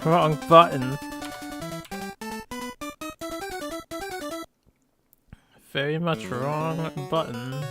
Wrong button. Very much wrong button.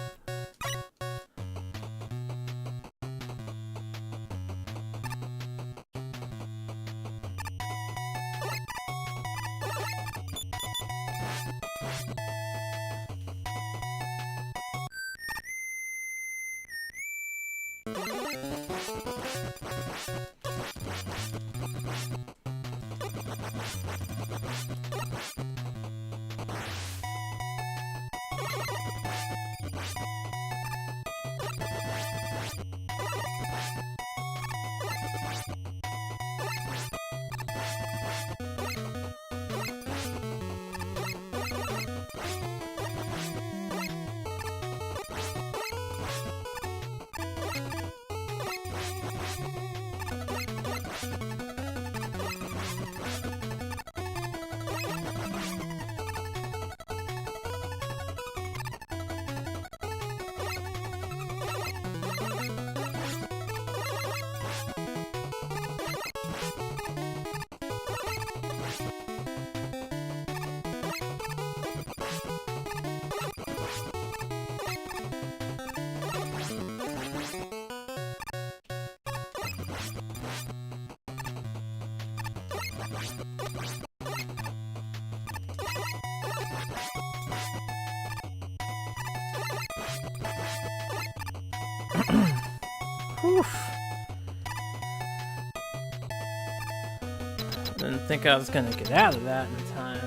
Didn't think I was gonna get out of that in time.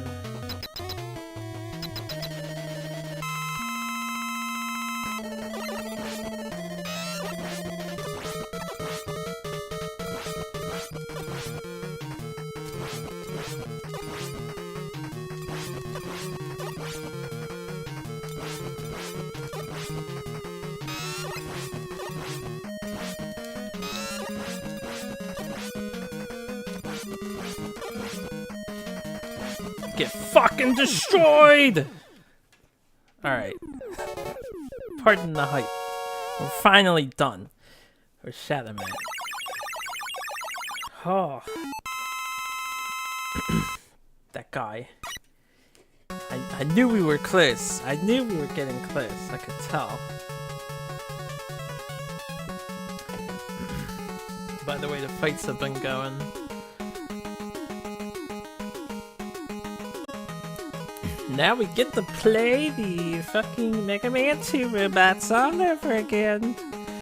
Get fucking destroyed! Alright. Pardon the hype. We're finally done. We're Shadow Man. Oh. That guy. I knew we were close. I knew we were getting close. I could tell. By the way the fights have been going. Now we get to play the fucking Mega Man 2 robots all over again.